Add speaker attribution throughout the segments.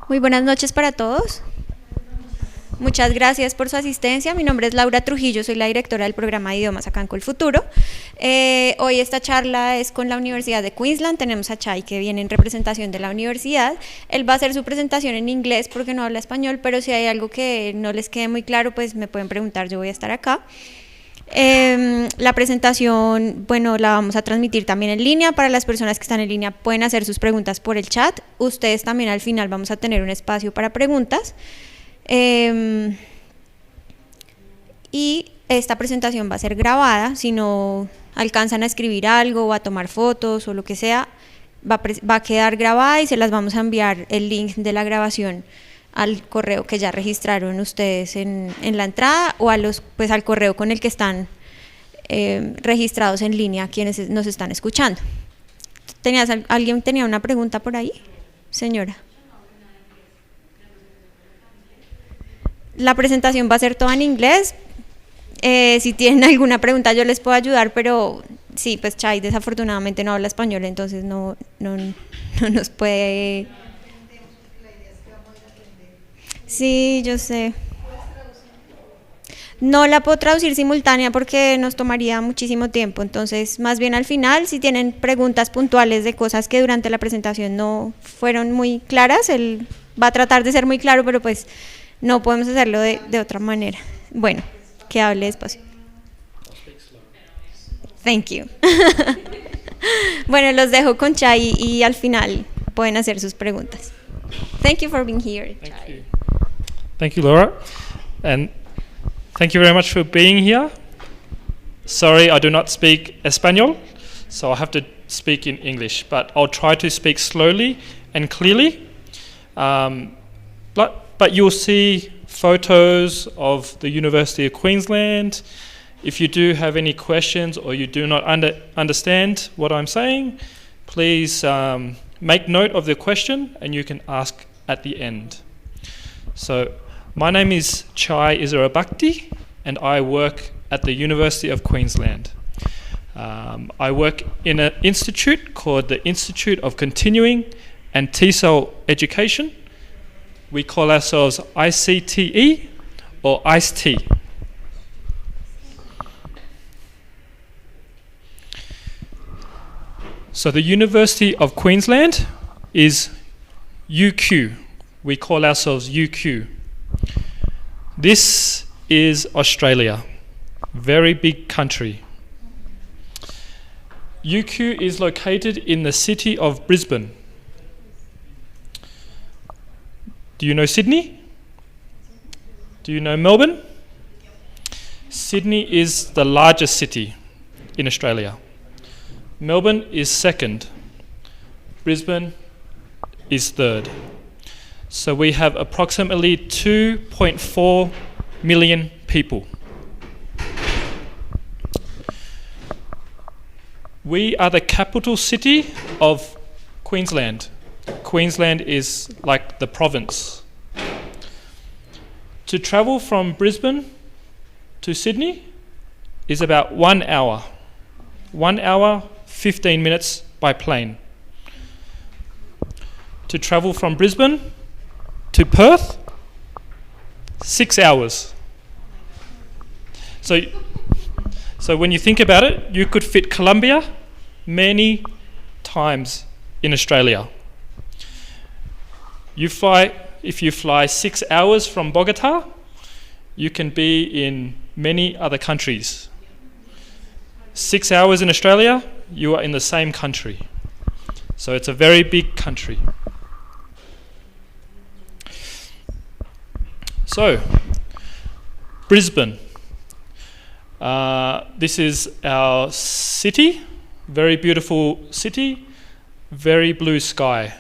Speaker 1: Muy buenas noches para todos. Muchas gracias por su asistencia. Mi nombre es Laura Trujillo, soy la directora del programa de idiomas acá en Colfuturo. Hoy esta charla es con la Universidad de Queensland. Tenemos a Chai, que viene en representación de la universidad. Él va a hacer su presentación en inglés porque no habla español, pero si hay algo que no les quede muy claro, pues me pueden preguntar, yo voy a estar acá. La presentación, bueno, la vamos a transmitir también en línea. Para las personas que están en línea pueden hacer sus preguntas por el chat. Ustedes también al final vamos a tener un espacio para preguntas. Y esta presentación va a ser grabada. Si no alcanzan a escribir algo o a tomar fotos o lo que sea, va a quedar grabada y se las vamos a enviar el link de la grabación al correo que ya registraron ustedes en la entrada o a pues al correo con el que están registrados en línea quienes nos están escuchando. ¿Alguien tenía una pregunta por ahí? Señora. La presentación va a ser toda en inglés. Si tienen alguna pregunta yo les puedo ayudar, pero sí, pues Chai desafortunadamente no habla español, entonces no nos puede. Sí, yo sé. No la puedo traducir simultánea porque nos tomaría muchísimo tiempo, entonces más bien al final, si tienen preguntas puntuales de cosas que durante la presentación no fueron muy claras, él va a tratar de ser muy claro, pero pues no podemos hacerlo de otra manera. Bueno, que hable despacio. Thank you. Bueno, los dejo con Chai y al final pueden hacer sus preguntas. Thank you for being here, Chai.
Speaker 2: Thank you, Laura. And thank you very much for being here. Sorry, I do not speak Espanol, so I have to speak in English, but I'll try to speak slowly and clearly. But you'll see photos of the University of Queensland. If you do have any questions or you do not understand what I'm saying, please make note of the question and you can ask at the end. So, my name is Chai Isarabakti and I work at the University of Queensland. I work in an institute called the Institute of Continuing and TESOL Education. We call ourselves ICTE or ICE-T. So the University of Queensland is UQ. We call ourselves UQ. This is Australia, very big country. UQ is located in the city of Brisbane. Do you know Sydney? Do you know Melbourne? Sydney is the largest city in Australia. Melbourne is second. Brisbane is third. So we have approximately 2.4 million people. We are the capital city of Queensland. Queensland is like the province. To travel from Brisbane to Sydney is about 1 hour. 1 hour, 15 minutes by plane. To travel from Brisbane to Perth, 6 hours. So when you think about it, you could fit Colombia many times in Australia. If you fly 6 hours from Bogota, you can be in many other countries. 6 hours in Australia, you are in the same country. So it's a very big country. So, Brisbane. This is our city, very beautiful city, very blue sky.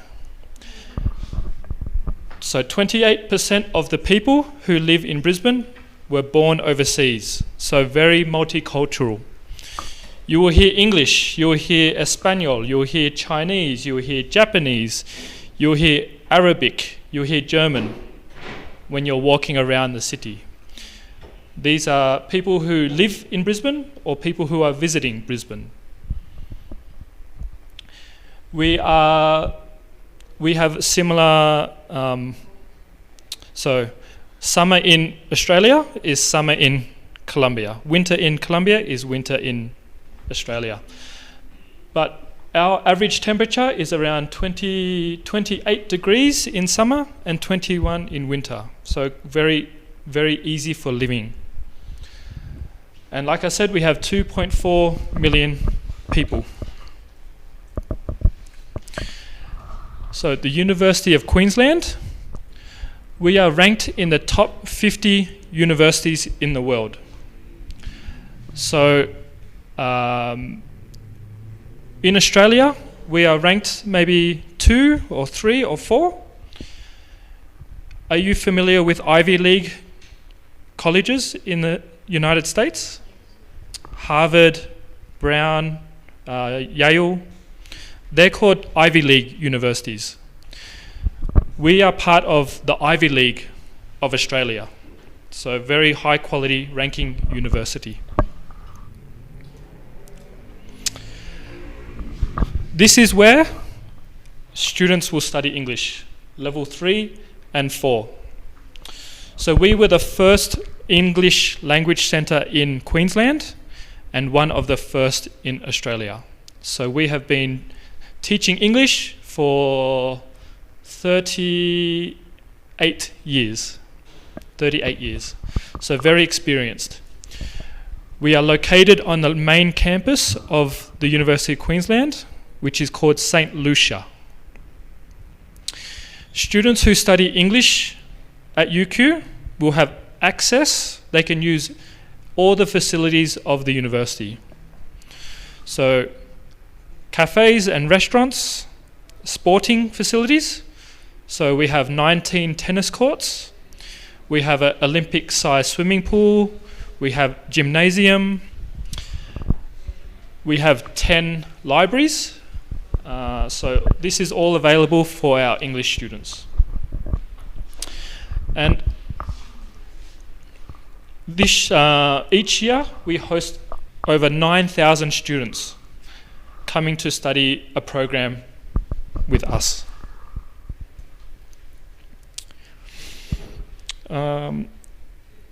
Speaker 2: So 28% of the people who live in Brisbane were born overseas, so very multicultural. You will hear English, you will hear Espanol, you will hear Chinese, you will hear Japanese, you will hear Arabic, you will hear German when you're walking around the city. These are people who live in Brisbane or people who are visiting Brisbane. We are we have similar, so summer in Australia is summer in Colombia. Winter in Colombia is winter in Australia. But our average temperature is around 28 degrees in summer and 21 in winter. So very, very easy for living. And like I said, we have 2.4 million people. So the University of Queensland, we are ranked in the top 50 universities in the world. So in Australia, we are ranked maybe 2 or 3 or 4. Are you familiar with Ivy League colleges in the United States? Harvard, Brown, Yale. They're called Ivy League universities. We are part of the Ivy League of Australia. So very high quality ranking university. This is where students will study English, level 3 and 4. So we were the first English language centre in Queensland and one of the first in Australia. So we have been teaching English for 38 years. 38 years. So very experienced. We are located on the main campus of the University of Queensland, which is called St. Lucia. Students who study English at UQ will have access, they can use all the facilities of the university. So cafes and restaurants, sporting facilities. So we have 19 tennis courts, we have an Olympic-sized swimming pool, we have gymnasium, we have 10 libraries. So this is all available for our English students. And this, each year we host over 9,000 students coming to study a program with us.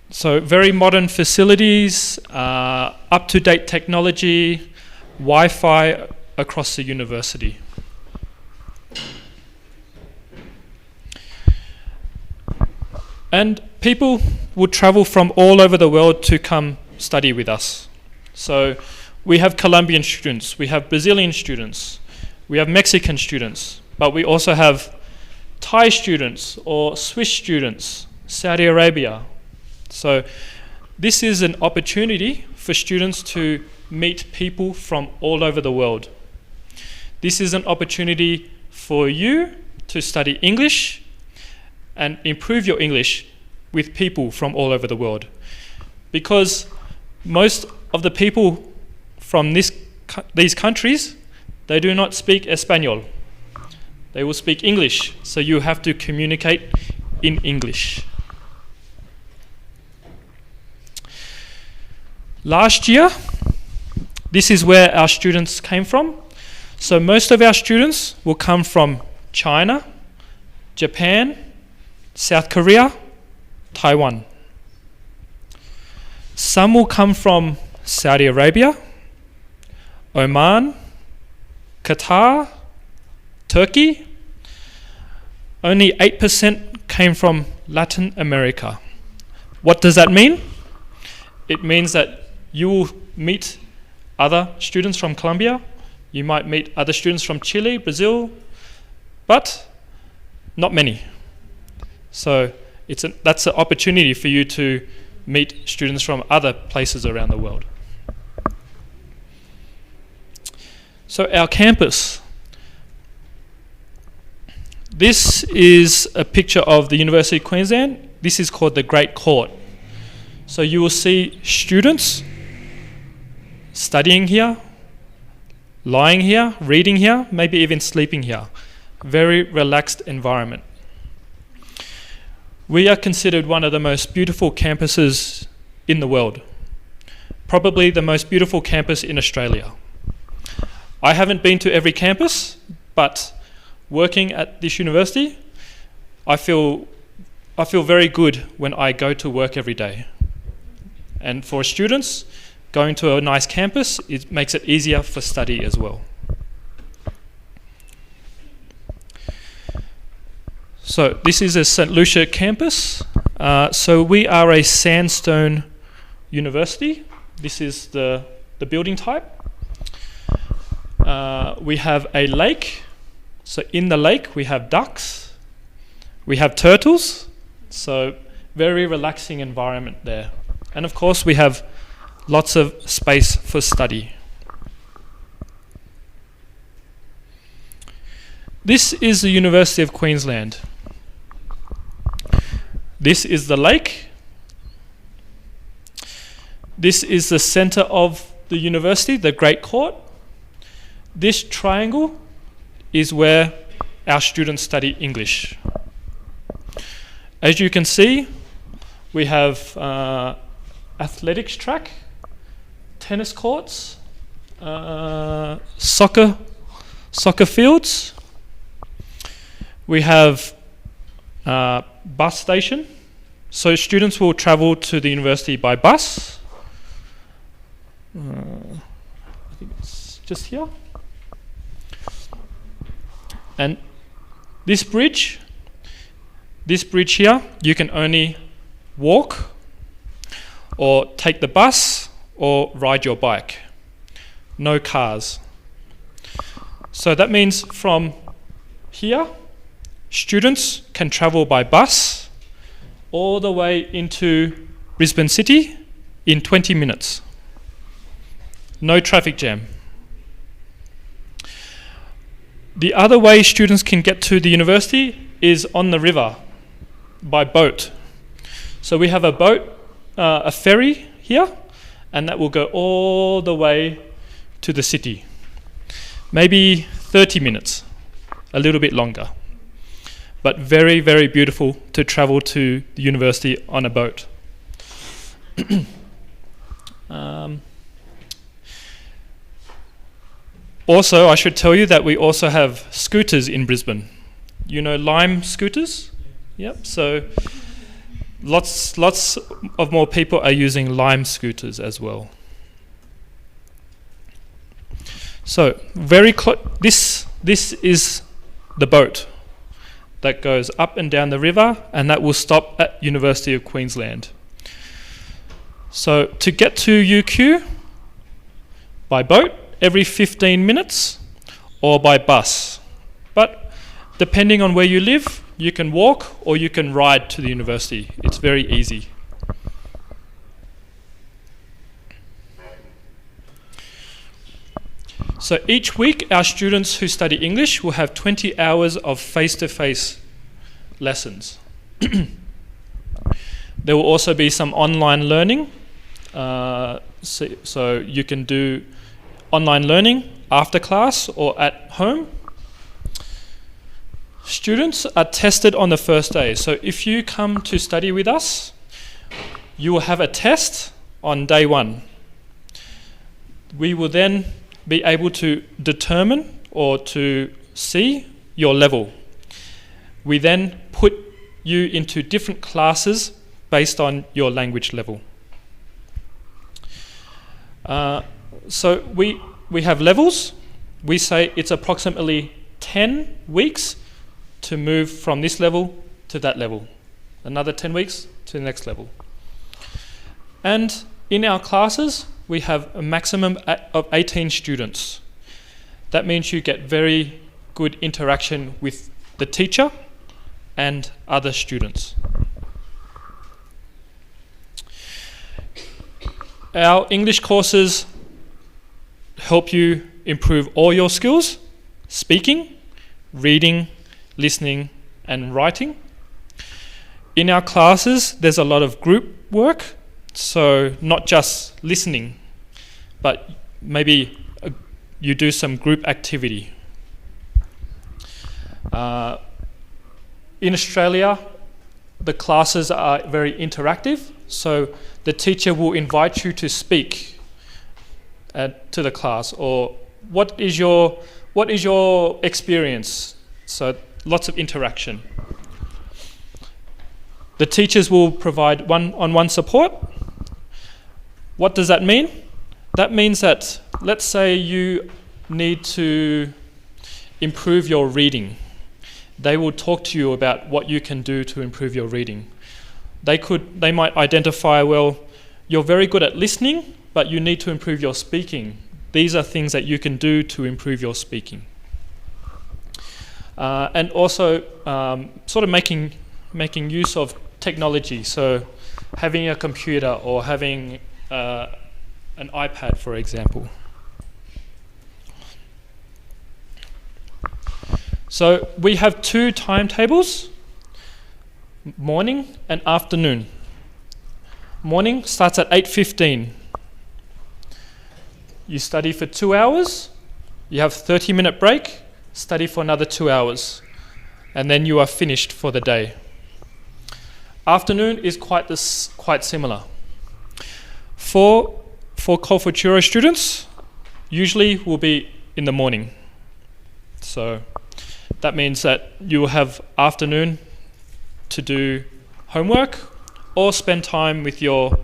Speaker 2: So very modern facilities, up-to-date technology, Wi-Fi across the university. And people would travel from all over the world to come study with us. So we have Colombian students, we have Brazilian students, we have Mexican students, but we also have Thai students or Swiss students, Saudi Arabia. So this is an opportunity for students to meet people from all over the world. This is an opportunity for you to study English and improve your English with people from all over the world. Because most of the people from these countries, they do not speak Espanol. They will speak English, so you have to communicate in English. Last year, this is where our students came from. So most of our students will come from China, Japan, South Korea, Taiwan. Some will come from Saudi Arabia, Oman, Qatar, Turkey. Only 8% came from Latin America. What does that mean? It means that you will meet other students from Colombia, you might meet other students from Chile, Brazil, but not many. So that's an opportunity for you to meet students from other places around the world. So our campus. This is a picture of the University of Queensland. This is called the Great Court. So you will see students studying here, lying here, reading here, maybe even sleeping here. Very relaxed environment. We are considered one of the most beautiful campuses in the world. Probably the most beautiful campus in Australia. I haven't been to every campus, but working at this university, I feel very good when I go to work every day. And for students, going to a nice campus, it makes it easier for study as well. So this is a St. Lucia campus. So we are a sandstone university. This is the building type. We have a lake. So in the lake we have ducks. We have turtles. So very relaxing environment there. And of course we have lots of space for study. This is the University of Queensland. This is the lake. This is the centre of the university, the Great Court. This triangle is where our students study English. As you can see, we have athletics track, tennis courts, soccer fields. We have bus station. So students will travel to the university by bus. I think it's just here. And this bridge here, you can only walk or take the bus or ride your bike. No cars. So that means from here, students can travel by bus all the way into Brisbane City in 20 minutes. No traffic jam. The other way students can get to the university is on the river by boat. So we have a boat, a ferry here, and that will go all the way to the city. Maybe 30 minutes, a little bit longer. But very, very beautiful to travel to the university on a boat. Also, I should tell you that we also have scooters in Brisbane. You know Lime scooters? Yep, so lots of more people are using Lime scooters as well. So, this is the boat that goes up and down the river, and that will stop at University of Queensland. So to get to UQ by boat every 15 minutes or by bus. But depending on where you live, you can walk or you can ride to the university. It's very easy. So each week, our students who study English will have 20 hours of face-to-face lessons. There will also be some online learning. So you can do online learning after class or at home. Students are tested on the first day. So if you come to study with us, you will have a test on day one. We will then be able to determine or to see your level. We then put you into different classes based on your language level. So we have levels. We say it's approximately 10 weeks to move from this level to that level. Another 10 weeks to the next level. And in our classes, we have a maximum of 18 students. That means you get very good interaction with the teacher and other students. Our English courses help you improve all your skills: speaking, reading, listening, and writing. In our classes, there's a lot of group work. So not just listening, but maybe you do some group activity. In Australia, the classes are very interactive, so the teacher will invite you to speak to the class, or what is your experience So lots of interaction. The teachers will provide one-on-one support. What does that mean? That means that, let's say you need to improve your reading. They will talk to you about what you can do to improve your reading. They might identify, well, you're very good at listening, but you need to improve your speaking. These are things that you can do to improve your speaking. And also sort of making use of technology, so having a computer or having an iPad, for example. So we have 2 timetables, morning and afternoon. Morning starts at 8:15. You study for 2 hours, you have 30-minute break, study for another 2 hours, and then you are finished for the day. Afternoon is quite similar. For Kol Futuro students, usually will be in the morning. So that means that you will have afternoon to do homework or spend time with your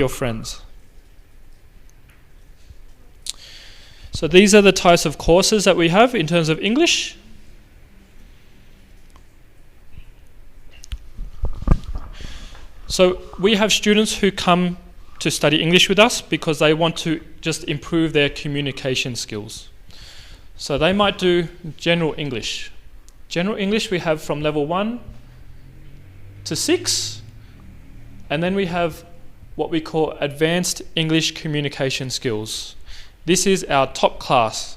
Speaker 2: friends. So these are the types of courses that we have in terms of English. So we have students who come to study English with us because they want to just improve their communication skills. So they might do general English. General English we have from level 1 to 6, and then we have what we call advanced English communication skills. This is our top class.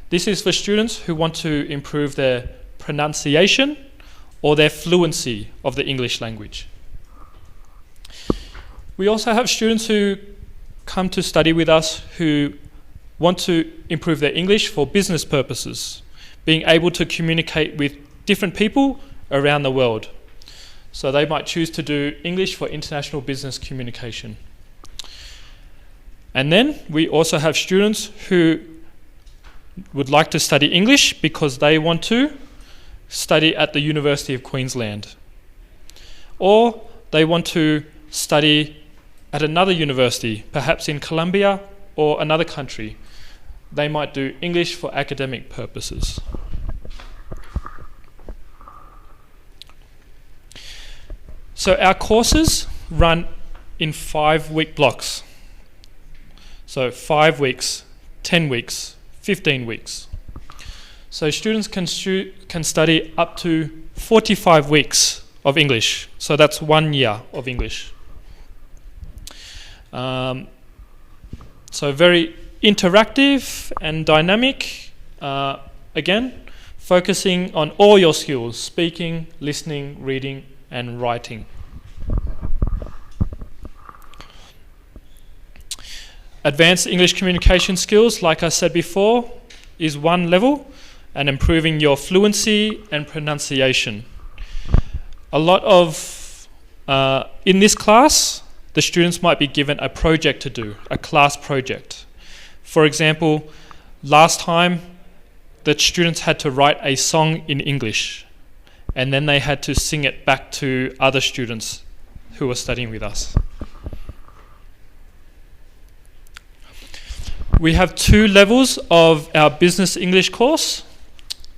Speaker 2: This is for students who want to improve their pronunciation or their fluency of the English language. We also have students who come to study with us who want to improve their English for business purposes, being able to communicate with different people around the world. So they might choose to do English for international business communication. And then we also have students who would like to study English because they want to study at the University of Queensland. Or they want to study at another university, perhaps in Colombia or another country. They might do English for academic purposes. So our courses run in 5-week blocks. So 5 weeks, 10 weeks, 15 weeks. So students can study up to 45 weeks of English. So that's 1 year of English. So very interactive and dynamic. Again, focusing on all your skills: speaking, listening, reading, and writing. Advanced English communication skills, like I said before, is 1 level, and improving your fluency and pronunciation. A lot of, in this class, the students might be given a project to do, a class project. For example, last time, the students had to write a song in English, and then they had to sing it back to other students who were studying with us. We have 2 levels of our business English course.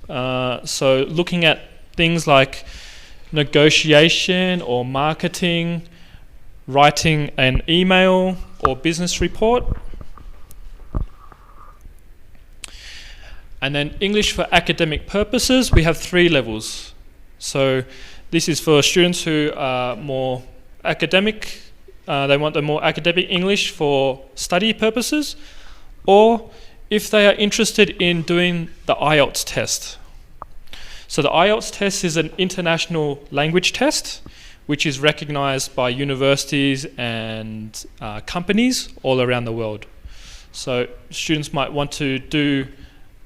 Speaker 2: So looking at things like negotiation or marketing, writing an email or business report. And then English for academic purposes, we have 3 levels. So this is for students who are more academic, they want a more academic English for study purposes, or if they are interested in doing the Ielts test. So the Ielts test is an international language test which is recognized by universities and companies all around the world. So students might want to do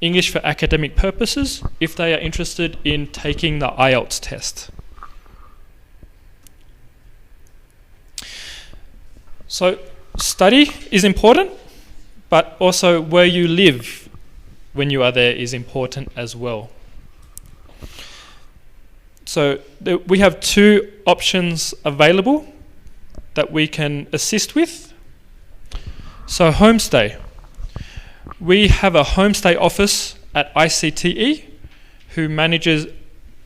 Speaker 2: English for academic purposes if they are interested in taking the Ielts test. So study is important, but also where you live when you are there is important as well. So we have two options available that we can assist with. So Homestay. We have a Homestay office at ICTE who manages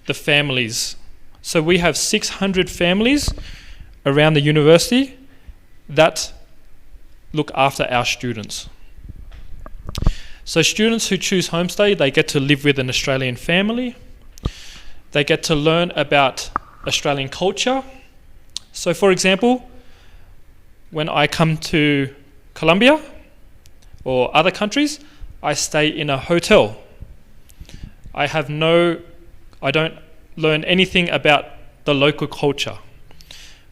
Speaker 2: the families. So we have 600 families around the university that look after our students. So students who choose Homestay, they get to live with an Australian family. They get to learn about Australian culture. So for example, when I come to Colombia or other countries, I stay in a hotel. I don't learn anything about the local culture.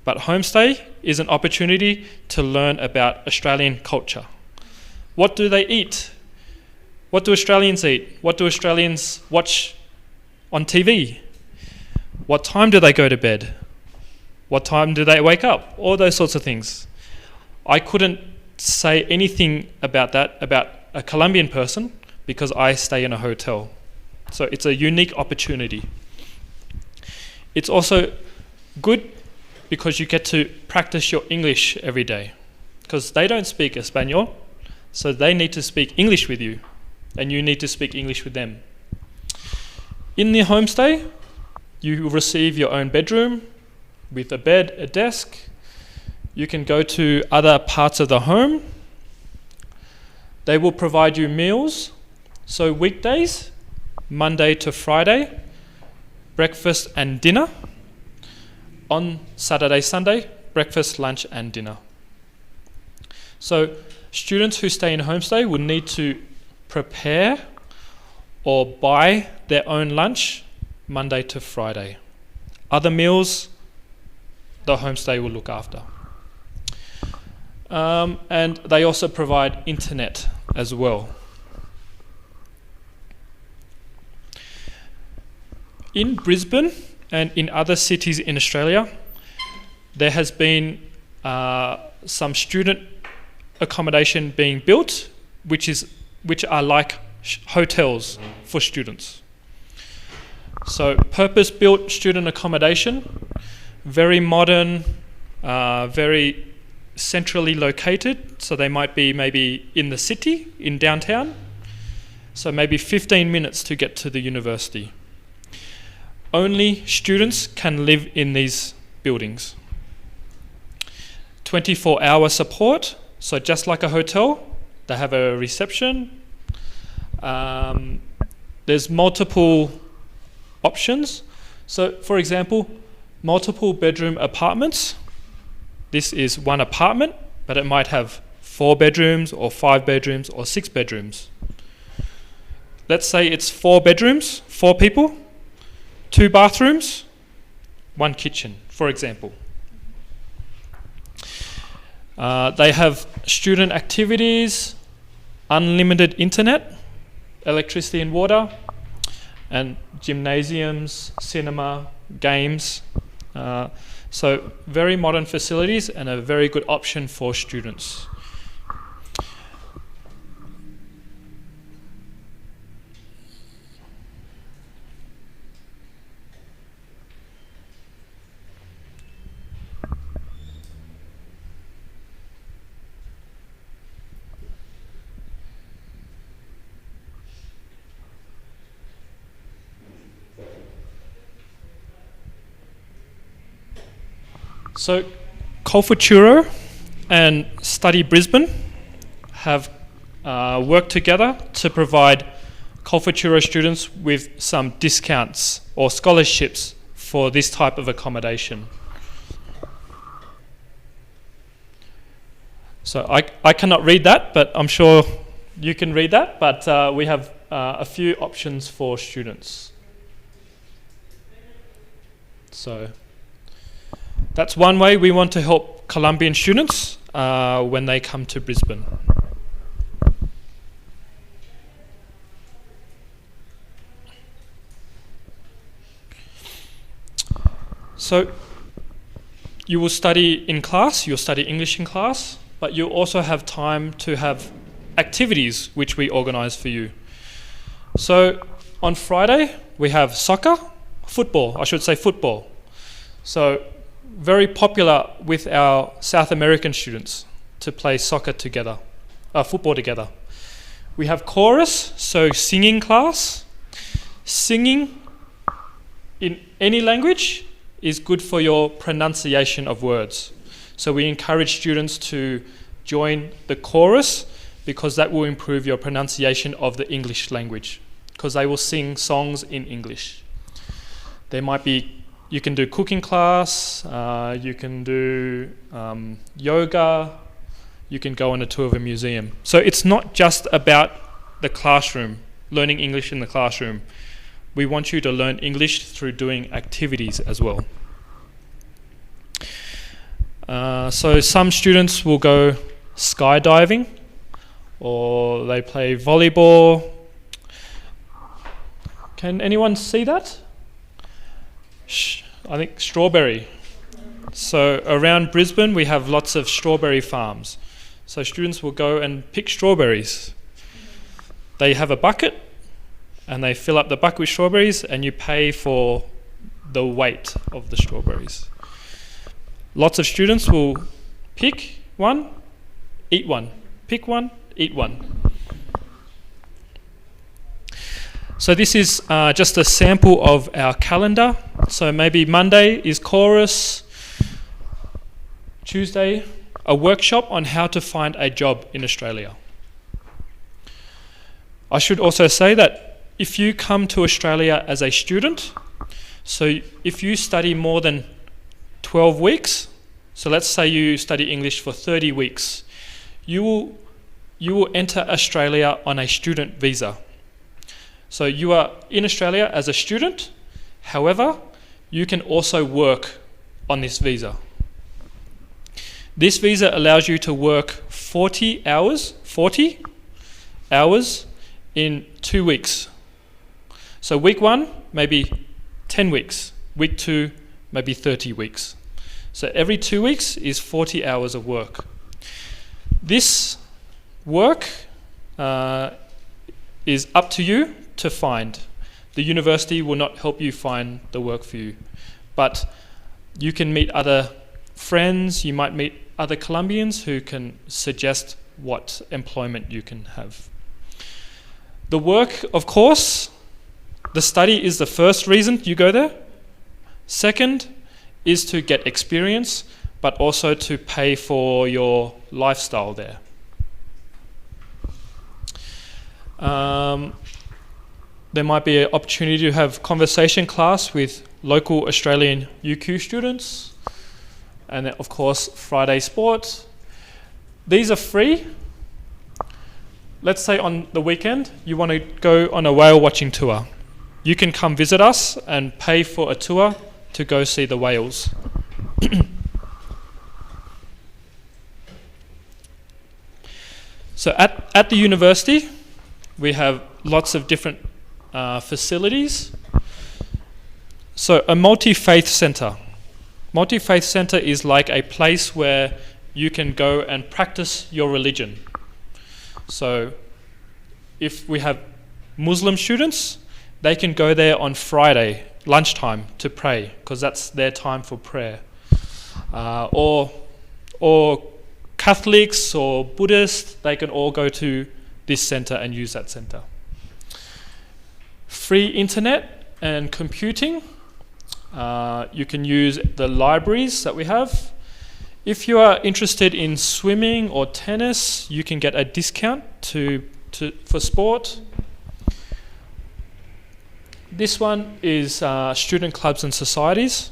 Speaker 2: But Homestay is an opportunity to learn about Australian culture. What do they eat? What do Australians eat? What do Australians watch on TV? What time do they go to bed? What time do they wake up? All those sorts of things. I couldn't say anything about that about a Colombian person because I stay in a hotel. So it's a unique opportunity. It's also good because you get to practice your English every day, because they don't speak Espanol, so they need to speak English with you, and you need to speak English with them. In the Homestay, you receive your own bedroom with a bed, a desk. You can go to other parts of the home. They will provide you meals. So weekdays, Monday to Friday, breakfast and dinner. On Saturday, Sunday, breakfast, lunch and dinner. So students who stay in Homestay will need to prepare or buy their own lunch Monday to Friday. Other meals, the Homestay will look after. And they also provide internet as well. In Brisbane and in other cities in Australia, there has been some student accommodation being built, which are like hotels for students. So purpose-built student accommodation, very modern, very centrally located. So they might be maybe in the city, in downtown. So maybe 15 minutes to get to the university. Only students can live in these buildings. 24-hour support, so just like a hotel, they have a reception. There's multiple options. So for example, multiple bedroom apartments. This is one apartment, but it might have 4 bedrooms or 5 bedrooms or 6 bedrooms. Let's say it's 4 bedrooms, 4 people, 2 bathrooms, 1 kitchen, for example. They have student activities, unlimited internet, electricity and water, and gymnasiums, cinema, games. So very modern facilities and a very good option for students. So Culfuturo and Study Brisbane have worked together to provide Culfuturo students with some discounts or scholarships for this type of accommodation. So I cannot read that, but I'm sure you can read that, but we have a few options for students. So that's one way we want to help Colombian students when they come to Brisbane. So you will study in class, you'll study English in class, but you'll also have time to have activities which we organise for you. So on Friday, we have football. So very popular with our South American students to play football together. We have chorus, so singing class. Singing in any language is good for your pronunciation of words. So we encourage students to join the chorus because that will improve your pronunciation of the English language, because they will sing songs in English. You can do cooking class, you can do yoga, you can go on a tour of a museum. So it's not just about the classroom, learning English in the classroom. We want you to learn English through doing activities as well. So some students will go skydiving, or they play volleyball. Can anyone see that? I think strawberry. So around Brisbane we have lots of strawberry farms. So students will go and pick strawberries. They have a bucket and they fill up the bucket with strawberries, and you pay for the weight of the strawberries. Lots of students will pick one, eat one. Pick one, eat one. So this is just a sample of our calendar. So maybe Monday is chorus, Tuesday a workshop on how to find a job in Australia. I should also say that if you come to Australia as a student, so if you study more than 12 weeks, so let's say you study English for 30 weeks, you will enter Australia on a student visa. So you are in Australia as a student, however, you can also work on this visa. This visa allows you to work 40 hours in 2 weeks. So week 1, maybe 10 weeks. Week 2, maybe 30 weeks. So every 2 weeks is 40 hours of work. This work is up to you to find. The university will not help you find the work for you, but you can meet other friends, you might meet other Colombians who can suggest what employment you can have. The work, of course, the study is the first reason you go there. Second is to get experience, but also to pay for your lifestyle there. There might be an opportunity to have conversation class with local Australian UQ students, and then of course Friday sport. These are free. Let's say on the weekend you want to go on a whale watching tour. You can come visit us and pay for a tour to go see the whales. So at the university we have lots of different facilities. So a multi-faith centre. Multi-faith centre is like a place where you can go and practice your religion. So if we have Muslim students, they can go there on Friday lunchtime to pray, because that's their time for prayer. Or Catholics or Buddhists, they can all go to this centre and use that centre. Free internet and computing. You can use the libraries that we have. If you are interested in swimming or tennis, you can get a discount for sport. This one is student clubs and societies.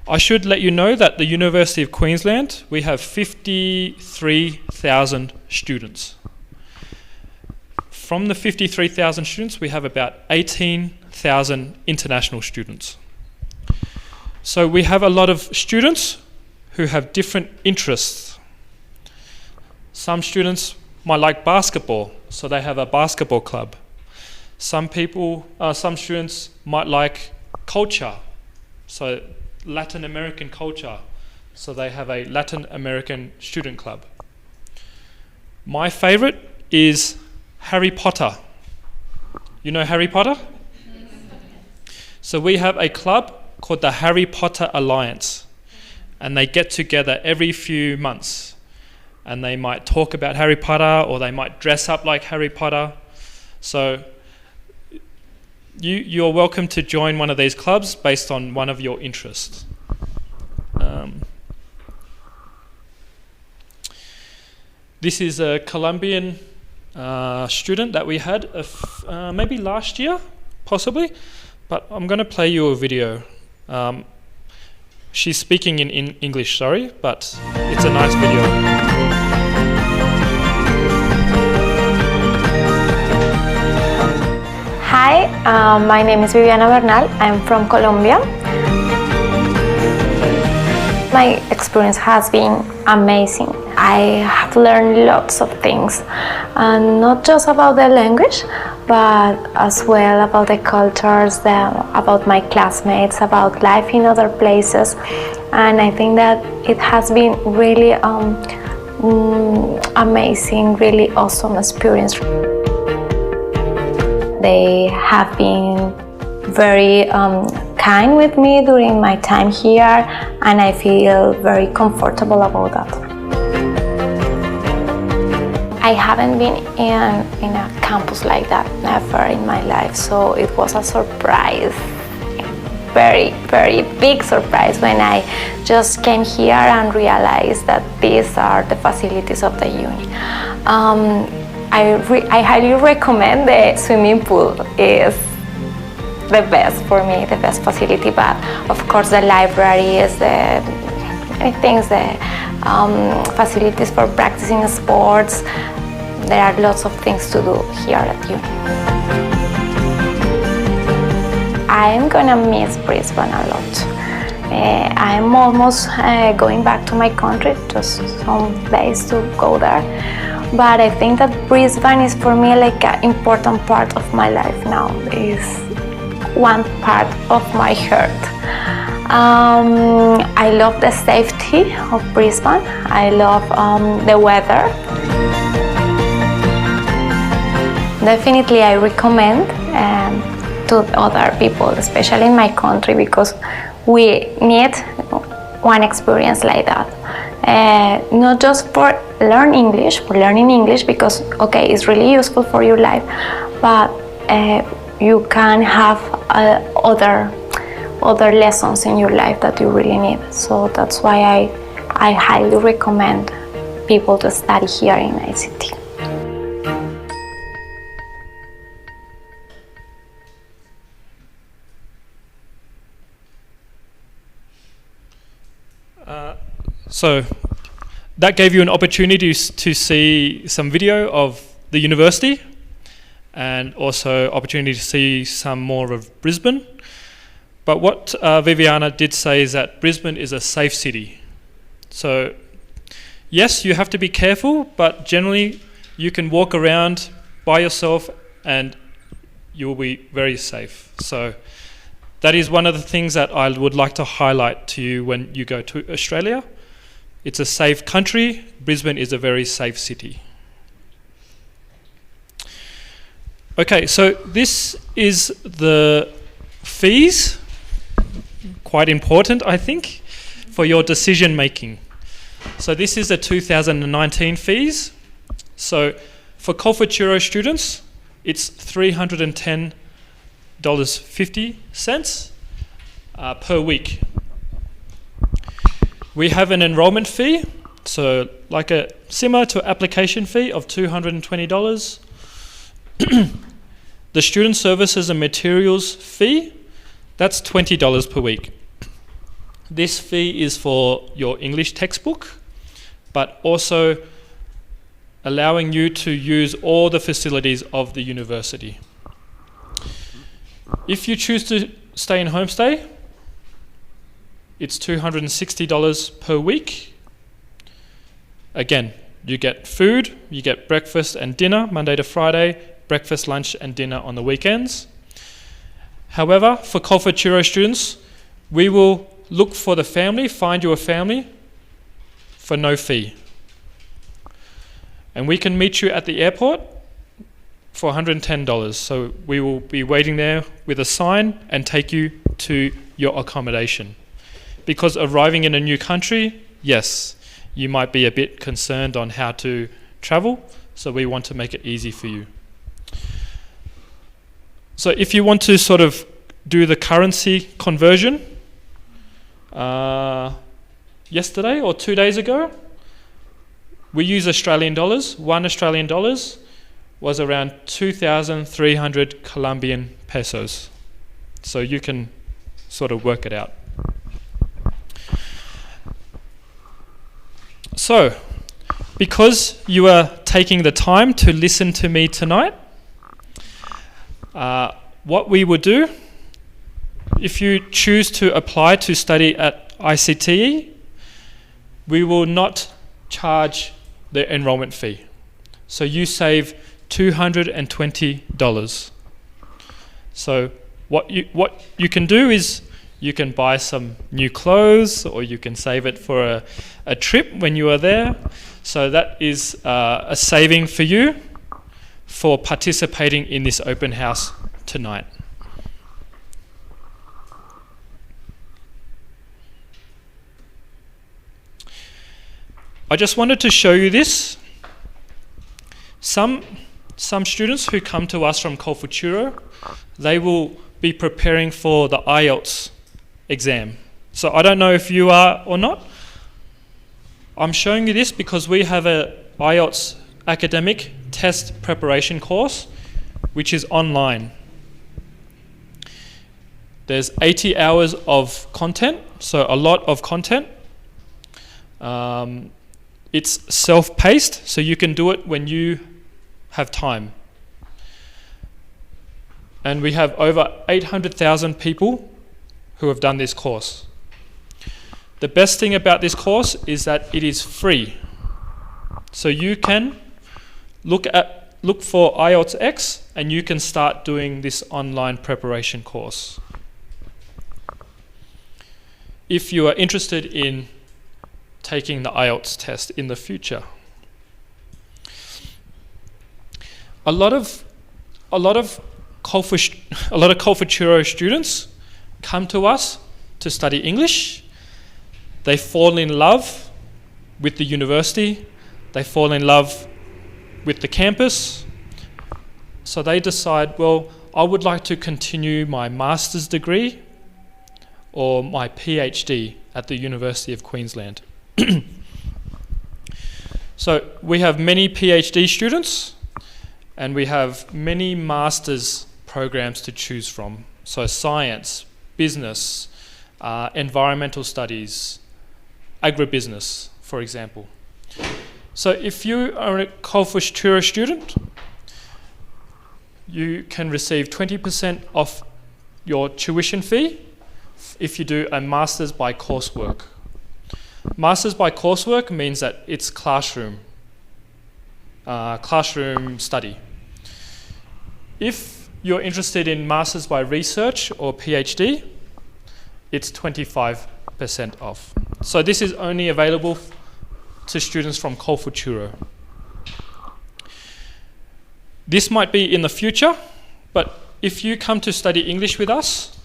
Speaker 2: I should let you know that the University of Queensland, we have 53,000 students. From the 53,000 students, we have about 18,000 international students. So we have a lot of students who have different interests. Some students might like basketball, so they have a basketball club. Some students might like culture, so Latin American culture, so they have a Latin American student club. My favourite is Harry Potter. You know Harry Potter? So we have a club called the Harry Potter Alliance, and they get together every few months, and they might talk about Harry Potter, or they might dress up like Harry Potter. So you're welcome to join one of these clubs based on one of your interests. This is a Colombian student that we had maybe last year, possibly, but I'm going to play you a video. She's speaking in English, sorry, but it's a nice video.
Speaker 3: Hi, my name is Viviana Bernal. I'm from Colombia. My experience has been amazing. I have learned lots of things, and not just about the language, but as well about the cultures, about my classmates, about life in other places. And I think that it has been really amazing, really awesome experience. They have been very kind with me during my time here, and I feel very comfortable about that. I haven't been in a campus like that, never in my life, so it was a surprise, very, very big surprise when I just came here and realized that these are the facilities of the uni. I highly recommend the swimming pool. Is the best for me, the best facility, but of course the library is the many things, the facilities for practicing sports. There are lots of things to do here at uni. I'm gonna miss Brisbane a lot. I'm almost going back to my country, just some days to go there. But I think that Brisbane is for me like an important part of my life now. It's one part of my heart. I love the safety of Brisbane. I love the weather. Definitely I recommend to other people, especially in my country, because we need one experience like that. Not just for learning English, because okay, it's really useful for your life, but you can have other lessons in your life that you really need. So that's why I highly recommend people to study here in ICT.
Speaker 2: So that gave you an opportunity to see some video of the university, and also opportunity to see some more of Brisbane. But what Viviana did say is that Brisbane is a safe city. So yes, you have to be careful, but generally you can walk around by yourself and you'll be very safe. So that is one of the things that I would like to highlight to you when you go to Australia. It's a safe country. Brisbane is a very safe city. Okay, so this is the fees. Quite important, I think, for your decision making. So this is the 2019 fees. So for Colfuturo students, it's $310.50 per week. We have an enrollment fee, so like similar to application fee of $220. The student services and materials fee, that's $20 per week. This fee is for your English textbook, but also allowing you to use all the facilities of the university. If you choose to stay in Homestay, it's $260 per week. Again, you get food, you get breakfast and dinner Monday to Friday, breakfast, lunch and dinner on the weekends. However, for Colfuturo students, we will look for the family, find you a family for no fee. And we can meet you at the airport for $110. So we will be waiting there with a sign and take you to your accommodation. Because arriving in a new country, yes, you might be a bit concerned on how to travel, so we want to make it easy for you. So if you want to sort of do the currency conversion, yesterday or 2 days ago, we use Australian dollars. 1 Australian dollars was around 2,300 Colombian pesos. So you can sort of work it out. So, because you are taking the time to listen to me tonight, what we would do, if you choose to apply to study at ICTE, we will not charge the enrollment fee. So you save $220. So what you can do is you can buy some new clothes, or you can save it for a trip when you are there. So that is a saving for you for participating in this open house tonight. I just wanted to show you this. Some students who come to us from Colfuturo, they will be preparing for the Ielts exam. So I don't know if you are or not. I'm showing you this because we have a Ielts academic test preparation course, which is online. There's 80 hours of content, so a lot of content. It's self-paced, so you can do it when you have time. And we have over 800,000 people who have done this course. The best thing about this course is that it is free. So you can look for IELTS X and you can start doing this online preparation course. If you are interested in taking the IELTS test in the future. A lot of Colfuturo students come to us to study English. They fall in love with the university. They fall in love with the campus. So they decide, well, I would like to continue my master's degree or my PhD at the University of Queensland. So we have many PhD students and we have many master's programs to choose from. So science, business, environmental studies, agribusiness, for example. So if you are a Colfuturo student, you can receive 20% off your tuition fee if you do a master's by coursework. Masters by coursework means that it's classroom study. If you're interested in masters by research or PhD, it's 25% off. So this is only available to students from Colfuturo. This might be in the future, but if you come to study English with us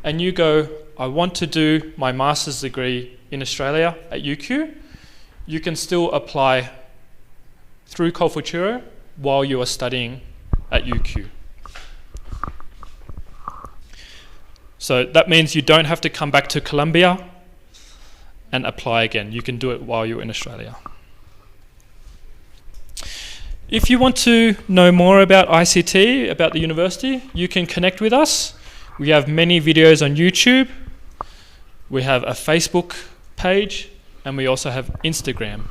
Speaker 2: and you go, I want to do my master's degree in Australia at UQ, you can still apply through Colfuturo while you are studying at UQ. So that means you don't have to come back to Colombia and apply again. You can do it while you're in Australia. If you want to know more about ICT, about the university, you can connect with us. We have many videos on YouTube. We have a Facebook page, and we also have Instagram.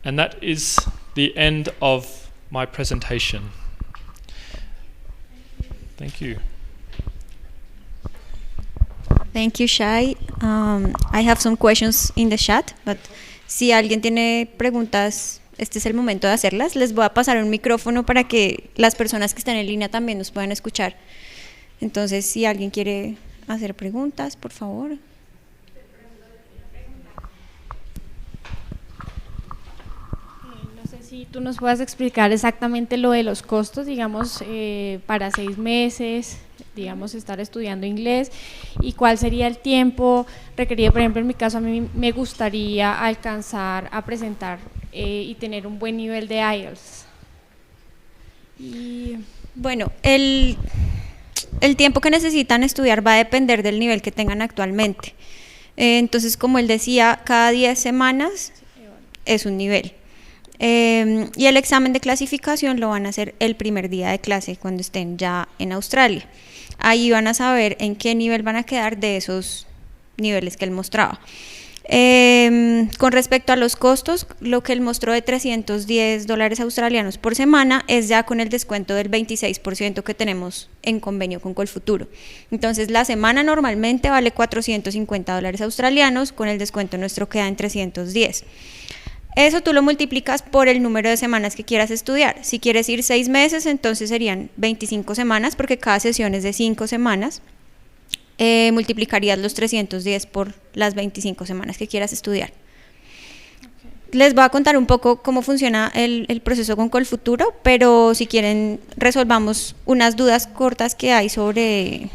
Speaker 2: And that is the end of my presentation. Thank you.
Speaker 1: Thank you, Shai. I have some questions in the chat, but si alguien tiene preguntas, este es el momento de hacerlas. Les voy a pasar un micrófono para que las personas que están en línea también nos puedan escuchar. Entonces, si alguien quiere hacer preguntas, por favor.
Speaker 4: si tú nos puedas explicar exactamente lo de los costos, digamos, para 6 meses, digamos, estar estudiando inglés, y cuál sería el tiempo requerido. Por ejemplo, en mi caso, a mí me gustaría alcanzar a presentar y tener un buen nivel de Ielts.
Speaker 1: Bueno, el tiempo que necesitan estudiar va a depender del nivel que tengan actualmente. Entonces, como él decía, cada 10 semanas es un nivel. Y el examen de clasificación lo van a hacer el primer día de clase cuando estén ya en Australia. Ahí van a saber en qué nivel van a quedar de esos niveles que él mostraba. Con respecto a los costos, lo que él mostró de $310 australianos por semana es ya con el descuento del 26% que tenemos en convenio con Colfuturo. Entonces la semana normalmente vale $450 australianos, con el descuento nuestro queda en 310. Eso tú lo multiplicas por el número de semanas que quieras estudiar. Si quieres ir 6 meses, entonces serían 25 semanas, porque cada sesión es de 5 semanas. Multiplicarías los 310 por las 25 semanas que quieras estudiar. Okay. Les voy a contar un poco cómo funciona el proceso con Colfuturo, pero si quieren resolvamos unas dudas cortas que hay sobre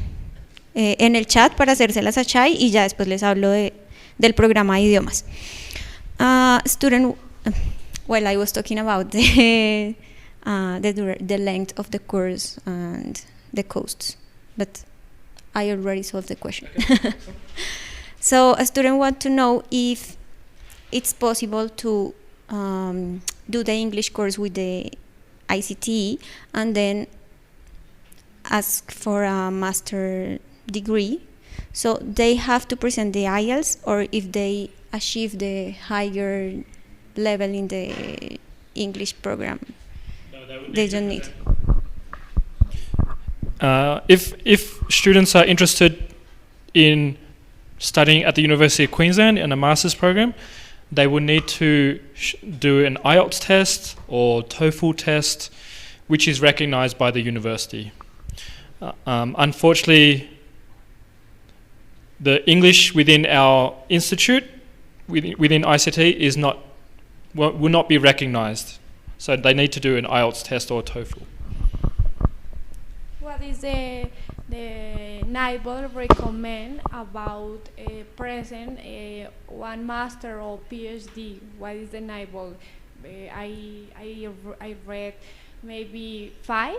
Speaker 1: en el chat para hacérselas a Chai, y ya después les hablo del programa de idiomas. Well, I was talking about the length of the course and the costs, but I already solved the question. So a student wants to know if it's possible to do the English course with the ICT and then ask for a master degree. So they have to present the IELTS, or if they achieve the higher level in the English program, they don't need.
Speaker 2: If students are interested in studying at the University of Queensland in a master's program, they will need to do an IELTS test or TOEFL test, which is recognised by the university. Unfortunately, the English within our institute, within ICT, will not be recognised. So they need to do an IELTS test or TOEFL.
Speaker 4: What is the NIBOL recommend about present one master or PhD? What is the NIBOL? I read maybe 5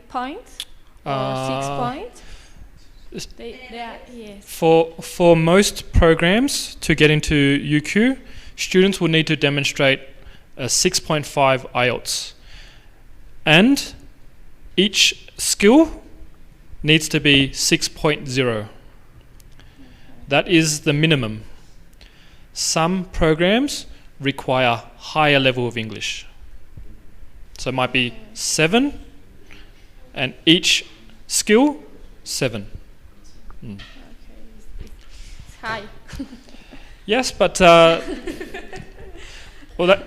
Speaker 4: points or 6 points. Yes.
Speaker 2: For most programs to get into UQ, students will need to demonstrate a 6.5 IELTS, and each skill needs to be 6.0. That is the minimum. Some programs require higher level of English. So it might be 7, and each skill 7.
Speaker 4: Okay. It's high.
Speaker 2: Yes, but well,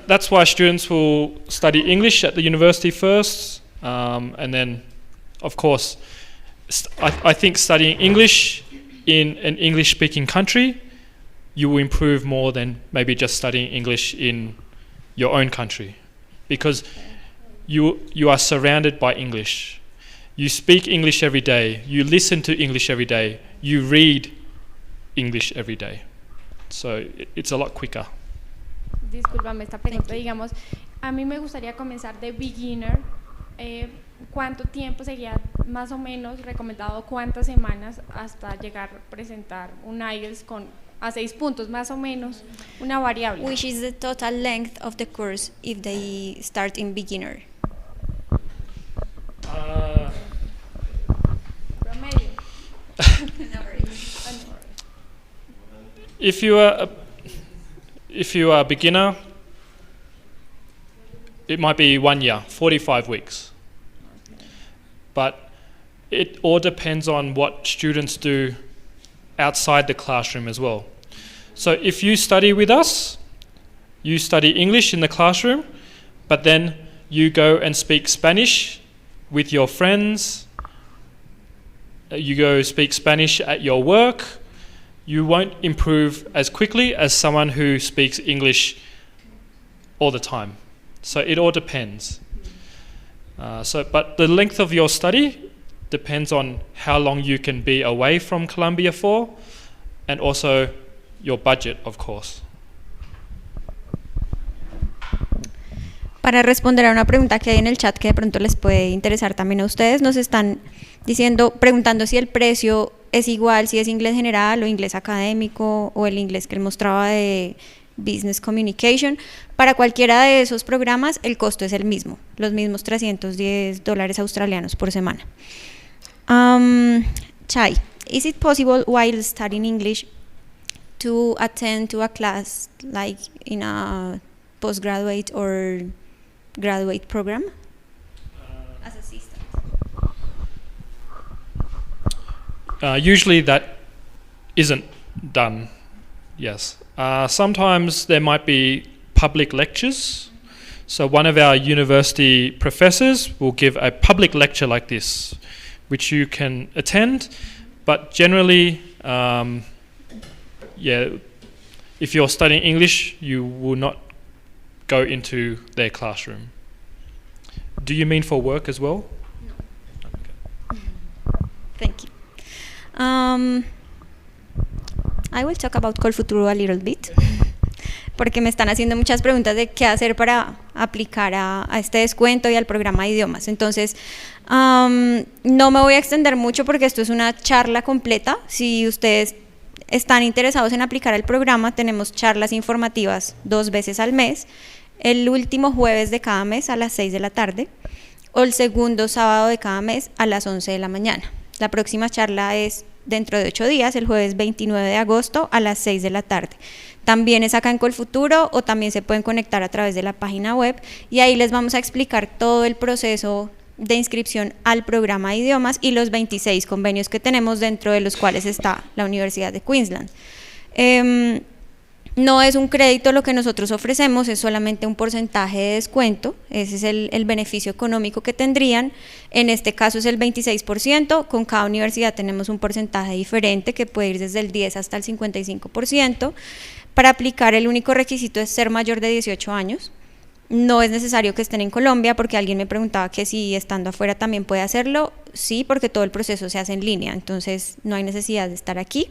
Speaker 2: that's why students will study English at the university first, and then, of course, I think studying English in an English-speaking country, you will improve more than maybe just studying English in your own country, because you are surrounded by English. You speak English every day, you listen to English every day, you read English every day. So it's a lot quicker.
Speaker 4: Discúlpame esta pregunta, digamos, a mí me gustaría comenzar de beginner. ¿Cuánto tiempo sería más o menos recomendado, cuántas semanas hasta llegar a presentar un IELTS a 6 puntos, más o menos, una variable?
Speaker 1: Which is the total length of the course if they start in beginner?
Speaker 4: Promedio.
Speaker 2: If you are a beginner, it might be 1 year, 45 weeks. Okay. But it all depends on what students do outside the classroom as well. So if you study with us, you study English in the classroom, but then you go and speak Spanish with your friends, you go speak Spanish at your work, you won't improve as quickly as someone who speaks English all the time. So it all depends. But the length of your study depends on how long you can be away from Colombia for, and also your budget, of course.
Speaker 1: Para responder a una pregunta que hay en el chat que de pronto les puede interesar también a ustedes, nos están preguntando si el precio es igual, si es inglés general o inglés académico o el inglés que él mostraba de Business Communication. Para cualquiera de esos programas el costo es el mismo, los mismos $310 australianos por semana. Chai, is it possible while studying English to attend to a class like in a postgraduate or graduate program as assistant?
Speaker 2: Usually that isn't done, yes. Sometimes there might be public lectures. So one of our university professors will give a public lecture like this, which you can attend, but generally, if you're studying English, you will not go into their classroom. Do you mean for work as well?
Speaker 1: No. Okay. Thank you. I will talk about Colfuturo a little bit, porque me están haciendo muchas preguntas de qué hacer para aplicar a este descuento y al programa de idiomas. Entonces, no me voy a extender mucho porque esto es una charla completa. Si ustedes están interesados en aplicar el programa, tenemos charlas informativas 2 veces al mes, el último jueves de cada mes a las 6 de la tarde o el segundo sábado de cada mes a las 11 de la mañana. La próxima charla es dentro de 8 días, el jueves 29 de agosto a las 6 de la tarde. También es acá en Colfuturo o también se pueden conectar a través de la página web y ahí les vamos a explicar todo el proceso de inscripción al programa de idiomas y los 26 convenios que tenemos, dentro de los cuales está la Universidad de Queensland. No es un crédito lo que nosotros ofrecemos, es solamente un porcentaje de descuento. Ese es el beneficio económico que tendrían. En este caso es el 26%, con cada universidad tenemos un porcentaje diferente que puede ir desde el 10 hasta el 55%. Para aplicar, el único requisito es ser mayor de 18 años. No es necesario que estén en Colombia, porque alguien me preguntaba que si estando afuera también puede hacerlo. Sí, porque todo el proceso se hace en línea, entonces no hay necesidad de estar aquí.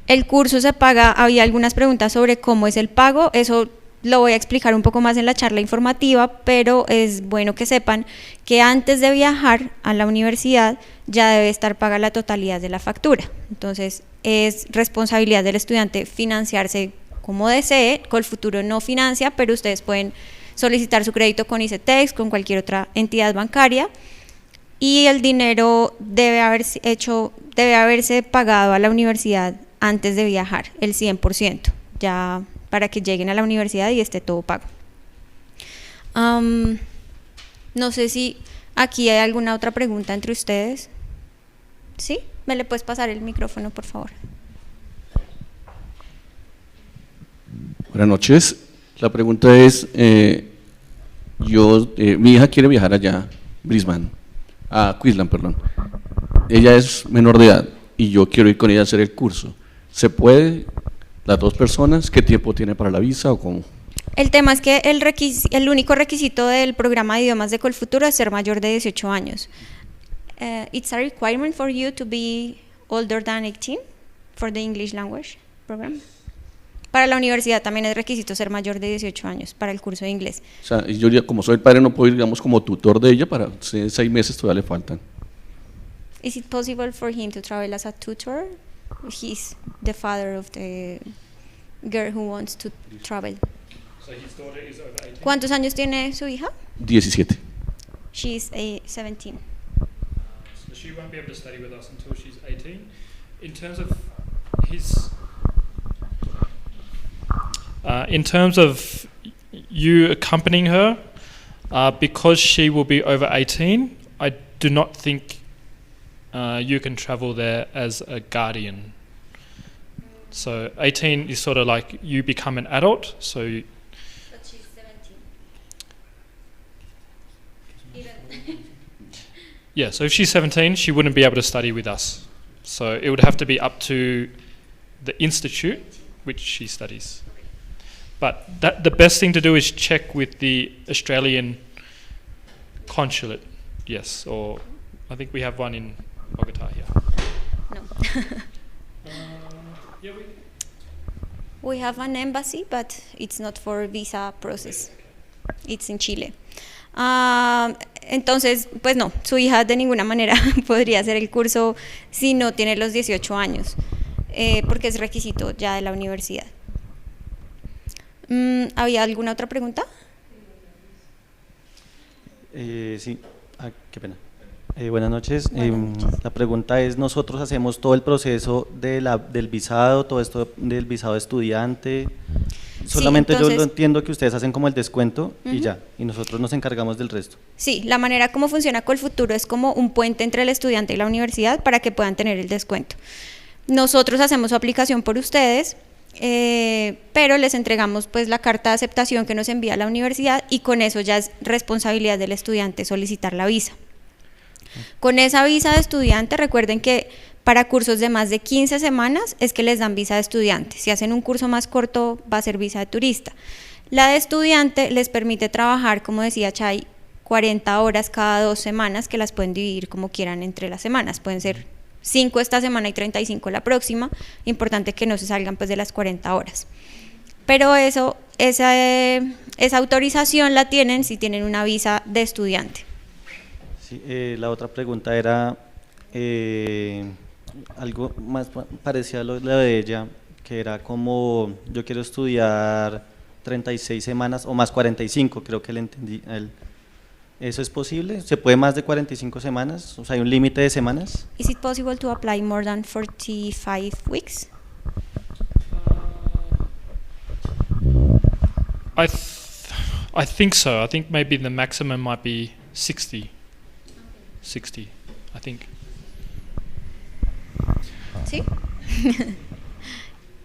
Speaker 1: El curso se paga, había algunas preguntas sobre cómo es el pago, eso lo voy a explicar un poco más en la charla informativa, pero es bueno que sepan que antes de viajar a la universidad ya debe estar paga la totalidad de la factura. Entonces es responsabilidad del estudiante financiarse como desee. Colfuturo no financia, pero ustedes pueden solicitar su crédito con ICETEX, con cualquier otra entidad bancaria, y el dinero debe haberse pagado a la universidad antes de viajar, el 100%, ya para que lleguen a la universidad y esté todo pago. No sé si aquí hay alguna otra pregunta entre ustedes. ¿Sí? ¿Me le puedes pasar el micrófono, por favor?
Speaker 5: Buenas noches. La pregunta es, mi hija quiere viajar allá, a Queensland, perdón. Ella es menor de edad y yo quiero ir con ella a hacer el curso. ¿Se puede, las 2 personas? ¿Qué tiempo tiene para la visa o cómo?
Speaker 1: El tema es que el único requisito del programa de idiomas de Colfuturo es ser mayor de 18 años. It's a requirement for you to be older than 18 for the English language program. Para la universidad también es requisito ser mayor de 18 años para el curso de inglés.
Speaker 5: O sea, yo ya, como soy el padre, no puedo ir, digamos, como tutor de ella, para 6 meses todavía le faltan.
Speaker 1: Is it possible for him to travel as a tutor? He's the father of the girl who wants to travel.
Speaker 2: So his daughter is over 18?
Speaker 1: ¿Cuántos años tiene su hija?
Speaker 5: 17.
Speaker 1: She's 17.
Speaker 2: So she won't be able to study with us until she's 18. In terms of you accompanying her, because she will be over 18, I do not think you can travel there as a guardian. So 18 is sort of like you become an adult. So.
Speaker 1: But she's 17.
Speaker 2: Yeah, so if she's 17, she wouldn't be able to study with us. So it would have to be up to the institute which she studies. But the best thing to do is check with the Australian consulate. Yes, or I think we have one in Bogota here.
Speaker 1: No.
Speaker 2: Yeah,
Speaker 1: We have an embassy, but it's not for visa process. It's in Chile. Entonces, pues no, su hija de ninguna manera podría hacer el curso si no tiene los 18 años, porque es requisito ya de la universidad. ¿Había alguna otra pregunta?
Speaker 6: Sí, qué pena. Buenas noches.
Speaker 1: Buenas noches.
Speaker 6: La pregunta es, nosotros hacemos todo el proceso del visado, todo esto del visado de estudiante. Solamente yo
Speaker 1: entonces,
Speaker 6: lo entiendo que ustedes hacen como el descuento y
Speaker 1: Ujú.
Speaker 6: ya, y nosotros nos encargamos del resto.
Speaker 1: Sí, la manera como funciona Colfuturo es como un puente entre el estudiante y la universidad para que puedan tener el descuento. Nosotros hacemos su aplicación por ustedes, pero les entregamos pues la carta de aceptación que nos envía la universidad y con eso ya es responsabilidad del estudiante solicitar la visa. Con esa visa de estudiante, recuerden que para cursos de más de 15 semanas es que les dan visa de estudiante. Si hacen un curso más corto, va a ser visa de turista. La de estudiante les permite trabajar, como decía Chay, 40 horas cada 2 semanas, que las pueden dividir como quieran entre las semanas. Pueden ser 5 esta semana y 35 la próxima. Importante que no se salgan pues de las 40 horas. Pero esa autorización la tienen si tienen una visa de estudiante.
Speaker 6: Sí, la otra pregunta era algo más parecido a lo de ella, que era como yo quiero estudiar 36 semanas o más 45, creo que le entendí a él. ¿Eso es posible? ¿Se puede más de 45 semanas? O sea, ¿hay un límite de semanas?
Speaker 1: Is it possible to apply more than 45 weeks?
Speaker 2: I think so. I think maybe the maximum might be 60. 60, I think.
Speaker 1: ¿Sí?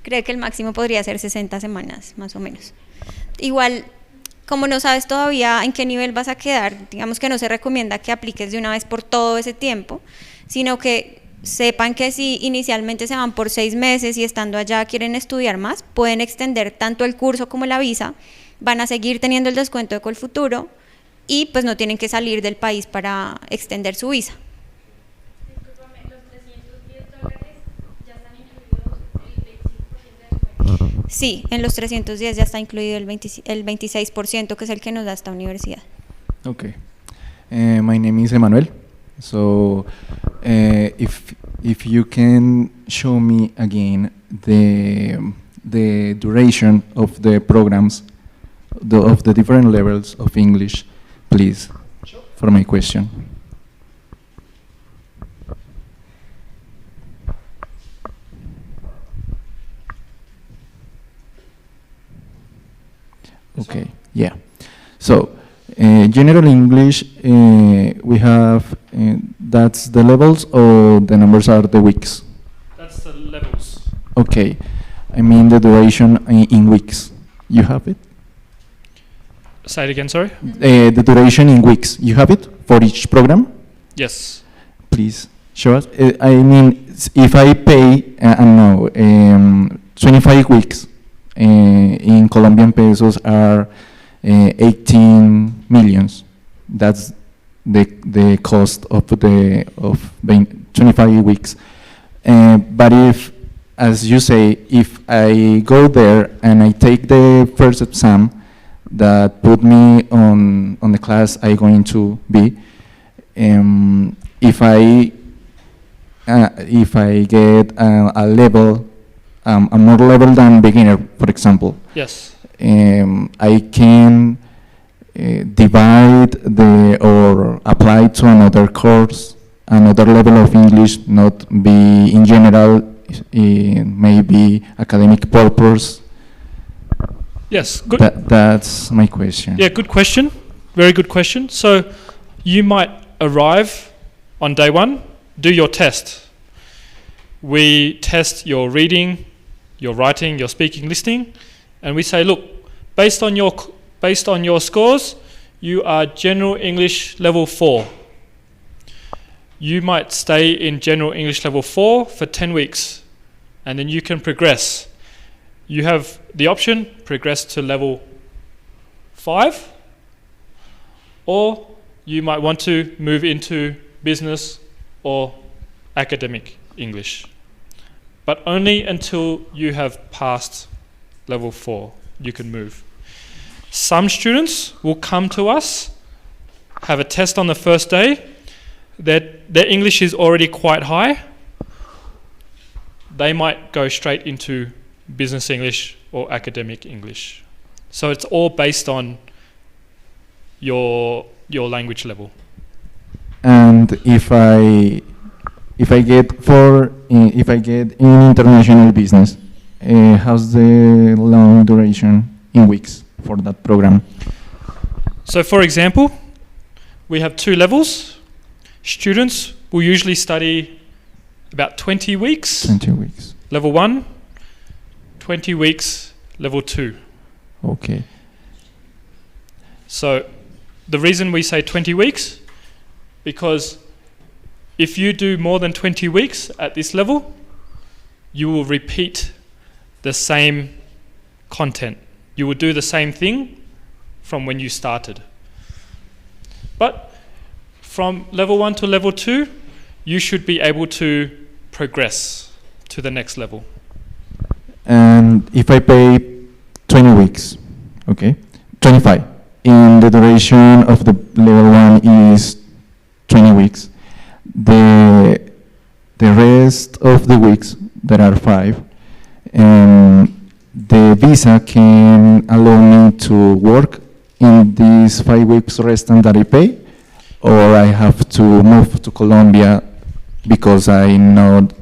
Speaker 1: Creo que el máximo podría ser 60 semanas, más o menos. Igual, como no sabes todavía en qué nivel vas a quedar, digamos que no se recomienda que apliques de una vez por todo ese tiempo, sino que sepan que si inicialmente se van por 6 meses y estando allá quieren estudiar más, pueden extender tanto el curso como la visa, van a seguir teniendo el descuento de Colfuturo y pues no tienen que salir del país para extender su visa.
Speaker 4: Discúlpame, los $310 ya están incluidos el 25% de descuento.
Speaker 1: Sí, en los 310 ya está incluido el 26%, que es el que nos da esta universidad.
Speaker 7: Okay. My name is Emmanuel. So, if you can show me again the duration of the programs, of the different levels of English, please, for my question. Okay, yeah. So, general English, we have, that's the levels or the numbers are the weeks?
Speaker 2: That's the levels.
Speaker 7: Okay, I mean the duration in weeks. You have it?
Speaker 2: Say it again, sorry?
Speaker 7: The duration in weeks, you have it for each program?
Speaker 2: Yes.
Speaker 7: Please show us. I mean, if I pay, I don't know, 25 weeks in Colombian pesos are 18 millions. That's the cost of 25 weeks. But if, as you say, if I go there and I take the first exam that put me on the class I'm going to be, if I get a level, a more level than beginner, for example,
Speaker 2: Yes.
Speaker 7: I can divide or apply to another course, another level of English, not be in general, maybe academic purpose.
Speaker 2: Yes. Good.
Speaker 7: That's my question.
Speaker 2: Yeah, good question. Very good question. So you might arrive on day 1, do your test. We test your reading, your writing, your speaking, listening, and we say, look, based on your scores, you are General English Level 4. You might stay in General English Level 4 for 10 weeks, and then you can progress. you have the option progress to level 5, or you might want to move into business or academic English. But only until you have passed level 4 you can move. Some students will come to us, have a test on the first day, that their English is already quite high. They might go straight into business English or academic English. So it's all based on your language level.
Speaker 7: And if I get in international business, how's the long duration in weeks for that program?
Speaker 2: So for example, we have 2 levels. Students will usually study about 20 weeks.
Speaker 7: 20 weeks.
Speaker 2: Level 1, 20 weeks, level 2.
Speaker 7: Okay.
Speaker 2: So the reason we say 20 weeks, because if you do more than 20 weeks at this level, you will repeat the same content. You will do the same thing from when you started. But from level 1 to level 2, you should be able to progress to the next level.
Speaker 7: And if I pay 20 weeks, okay, 25, and the duration of the level 1 is 20 weeks, the rest of the weeks, there are 5, the visa can allow me to work in these 5 weeks restant that I pay, or I have to move to Colombia because I'm not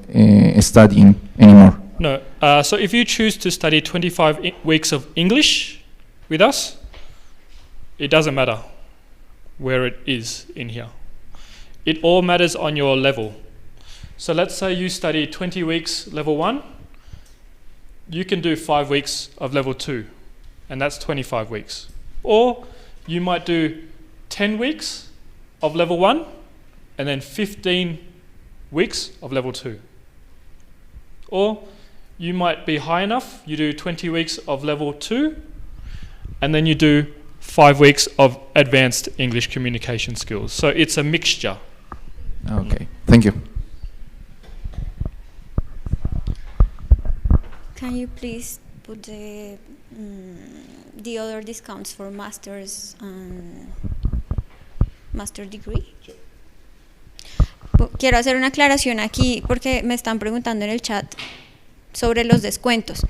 Speaker 7: studying anymore?
Speaker 2: No. So if you choose to study 25 weeks of English with us, it doesn't matter where it is in here. It all matters on your level. So let's say you study 20 weeks level 1, you can do 5 weeks of level 2, and that's 25 weeks. Or you might do 10 weeks of level 1 and then 15 weeks of level 2. Or you might be high enough, you do 20 weeks of level 2 and then you do 5 weeks of advanced English communication skills. So it's a mixture.
Speaker 7: Okay, thank you.
Speaker 1: Can you please put the other discounts for masters and master degree? Quiero hacer una aclaración aquí porque me están preguntando en el chat sobre los descuentos.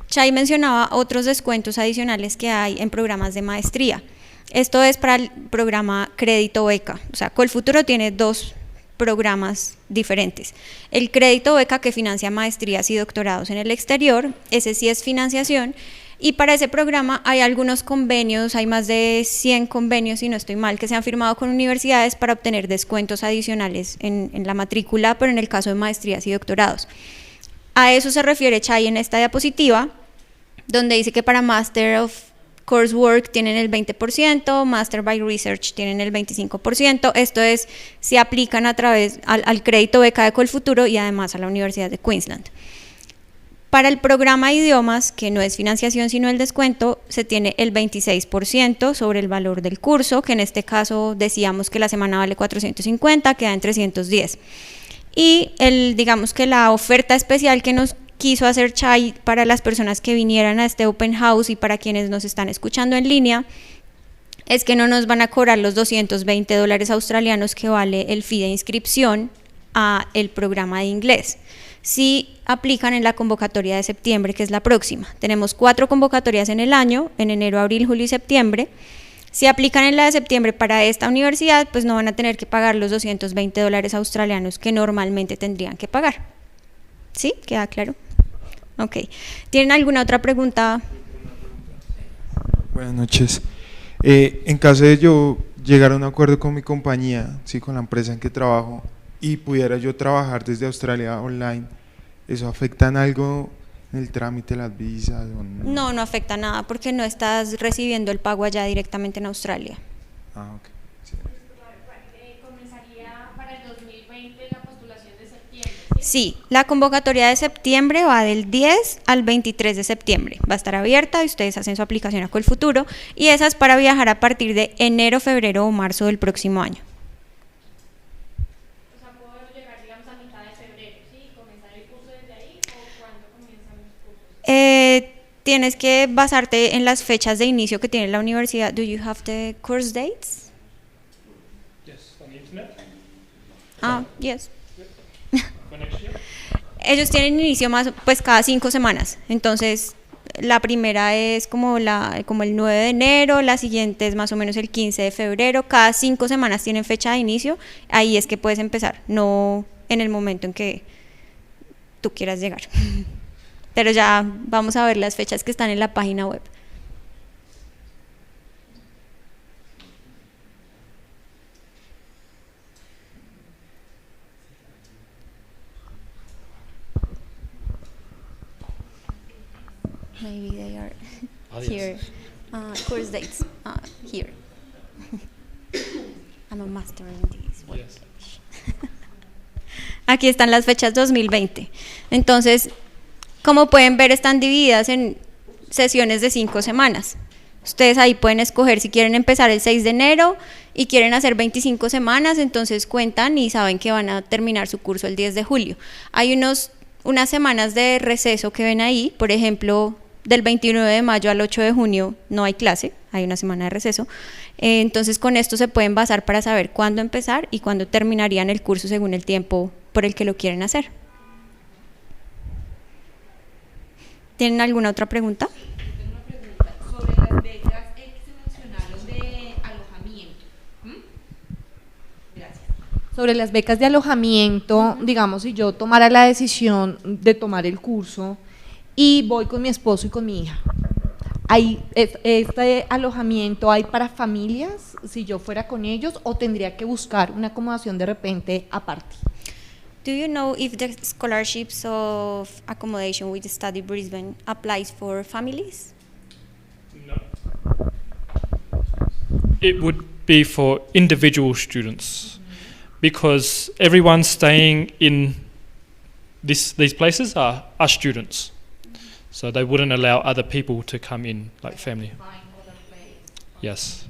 Speaker 1: Chay mencionaba otros descuentos adicionales que hay en programas de maestría. Esto es para el programa crédito beca. O sea, Colfuturo tiene 2 programas diferentes. El crédito beca, que financia maestrías y doctorados en el exterior, ese sí es financiación, y para ese programa hay algunos convenios, hay más de 100 convenios, si no estoy mal, que se han firmado con universidades para obtener descuentos adicionales en la matrícula, pero en el caso de maestrías y doctorados. A eso se refiere Chay en esta diapositiva, donde dice que para Master of Coursework tienen el 20%, Master by Research tienen el 25%. Esto es, se aplican a través al crédito beca de Colfuturo y además a la Universidad de Queensland. Para el programa de idiomas, que no es financiación sino el descuento, se tiene el 26% sobre el valor del curso, que en este caso decíamos que la semana vale 450, queda en 310. Y digamos que la oferta especial que nos quiso hacer Chay para las personas que vinieran a este Open House y para quienes nos están escuchando en línea, es que no nos van a cobrar los $220 australianos que vale el fee de inscripción a el programa de inglés. Sí aplican en la convocatoria de septiembre, que es la próxima. Tenemos 4 convocatorias en el año, en enero, abril, julio y septiembre. Si aplican en la de septiembre para esta universidad, pues no van a tener que pagar los $220 australianos que normalmente tendrían que pagar. ¿Sí? ¿Queda claro? Ok. ¿Tienen alguna otra pregunta?
Speaker 8: Buenas noches. En caso de yo llegar a un acuerdo con mi compañía, sí, con la empresa en que trabajo, y pudiera yo trabajar desde Australia online, ¿eso afecta en algo en el trámite de las visas? ¿O no?
Speaker 1: No, no afecta nada porque no estás recibiendo el pago allá directamente en Australia.
Speaker 8: Ah, ok. Sí.
Speaker 4: Comenzaría para el 2020 la postulación de septiembre,
Speaker 1: Sí, la convocatoria de septiembre va del 10 al 23 de septiembre. Va a estar abierta y ustedes hacen su aplicación a Colfuturo y esa es para viajar a partir de enero, febrero o marzo del próximo año.
Speaker 4: O sea, puedo llegar, digamos, a mitad de febrero, ¿sí? ¿Comenzar el curso desde ahí o cuándo comienzan los cursos?
Speaker 1: Tienes que basarte en las fechas de inicio que tiene la universidad. Do you have the course dates?
Speaker 2: Yes, on the internet.
Speaker 1: Yes.
Speaker 2: For next year.
Speaker 1: Ellos tienen inicio más, pues cada 5 semanas. Entonces, la primera es como el 9 de enero, la siguiente es más o menos el 15 de febrero. Cada 5 semanas tienen fecha de inicio. Ahí es que puedes empezar, no en el momento en que tú quieras llegar. Pero ya vamos a ver las fechas que están en la página web. Maybe they are here. Course dates here. I'm a master in this.
Speaker 2: Yes.
Speaker 1: Aquí están las fechas 2020. Entonces, como pueden ver, están divididas en sesiones de 5 semanas. Ustedes ahí pueden escoger si quieren empezar el 6 de enero y quieren hacer 25 semanas, entonces cuentan y saben que van a terminar su curso el 10 de julio. Hay unas semanas de receso que ven ahí, por ejemplo, del 29 de mayo al 8 de junio no hay clase, hay una semana de receso. Entonces con esto se pueden basar para saber cuándo empezar y cuándo terminarían el curso según el tiempo por el que lo quieren hacer. ¿Tienen alguna otra pregunta?
Speaker 9: Tengo una pregunta sobre las becas que se mencionaron de alojamiento. Gracias. Sobre las becas de alojamiento, digamos, si yo tomara la decisión de tomar el curso y voy con mi esposo y con mi hija, ¿este alojamiento hay para familias si yo fuera con ellos o tendría que buscar una acomodación de repente aparte?
Speaker 1: Do you know if the scholarships of accommodation with Study Brisbane applies for families?
Speaker 2: No. It would be for individual students because everyone staying in these places are students. So they wouldn't allow other people to come in, like family. Yes.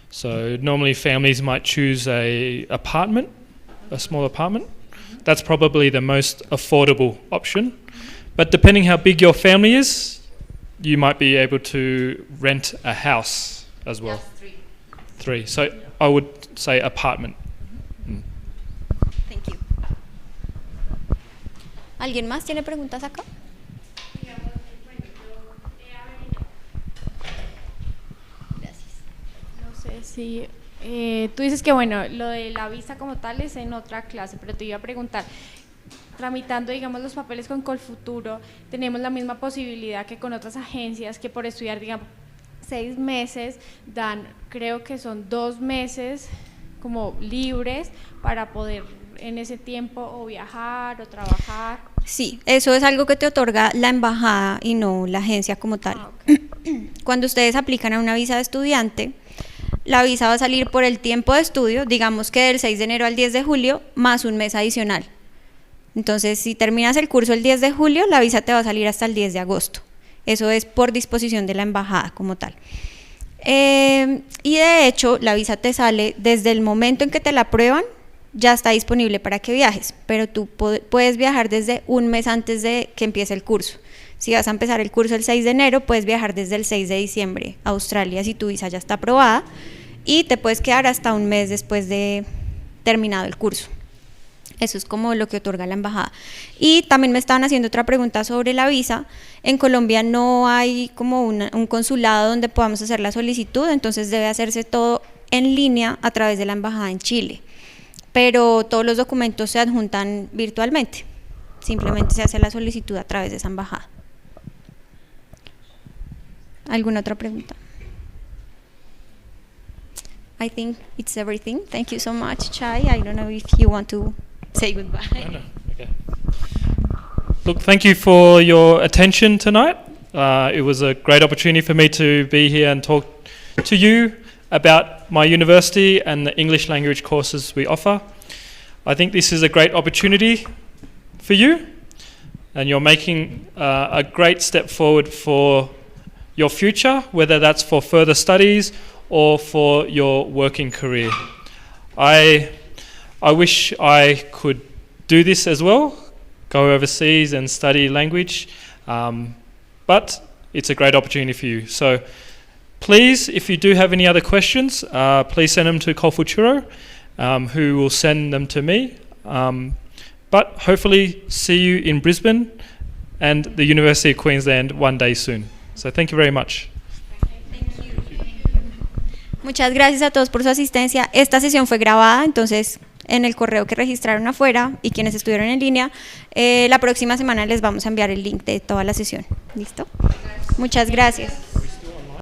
Speaker 2: So normally families might choose a small apartment. That's probably the most affordable option. But depending how big your family is, you might be able to rent a house as well.
Speaker 9: Yes,
Speaker 2: 3. So I would say apartment.
Speaker 1: Thank you. ¿Alguien más tiene preguntas acá?
Speaker 4: No sé si tú dices que bueno, lo de la visa como tal es en otra clase, pero te iba a preguntar, tramitando digamos los papeles con Colfuturo, tenemos la misma posibilidad que con otras agencias que por estudiar digamos 6 meses dan, creo que son 2 meses como libres para poder en ese tiempo o viajar o trabajar.
Speaker 1: Sí, eso es algo que te otorga la embajada y no la agencia como tal.
Speaker 4: Okay.
Speaker 1: Cuando ustedes aplican a una visa de estudiante, la visa va a salir por el tiempo de estudio, digamos que del 6 de enero al 10 de julio, más un mes adicional. Entonces, si terminas el curso el 10 de julio, la visa te va a salir hasta el 10 de agosto. Eso es por disposición de la embajada como tal. Y de hecho, la visa te sale desde el momento en que te la aprueban, ya está disponible para que viajes, pero tú puedes viajar desde un mes antes de que empiece el curso. Si vas a empezar el curso el 6 de enero, puedes viajar desde el 6 de diciembre a Australia si tu visa ya está aprobada y te puedes quedar hasta un mes después de terminado el curso. Eso es como lo que otorga la embajada. Y también me estaban haciendo otra pregunta sobre la visa. En Colombia no hay como un consulado donde podamos hacer la solicitud, entonces debe hacerse todo en línea a través de la embajada en Chile. Pero todos los documentos se adjuntan virtualmente. Simplemente se hace la solicitud a través de esa embajada. ¿Alguna otra pregunta? I think it's everything. Thank you so much, Chai. I don't know if you want to say goodbye.
Speaker 2: No. Okay. Look, thank you for your attention tonight. It was a great opportunity for me to be here and talk to you about my university and the English language courses we offer. I think this is a great opportunity for you, and you're making a great step forward for your future, whether that's for further studies or for your working career. I wish I could do this as well, go overseas and study language, but it's a great opportunity for you. So please, if you do have any other questions, please send them to Kolfuturo, who will send them to me. But hopefully see you in Brisbane and the University of Queensland one day soon. So thank you very much.
Speaker 1: Muchas gracias a todos por su asistencia. Esta sesión fue grabada, entonces en el correo que registraron afuera y quienes estuvieron en línea, la próxima semana les vamos a enviar el link de toda la sesión. ¿Listo? Muchas gracias.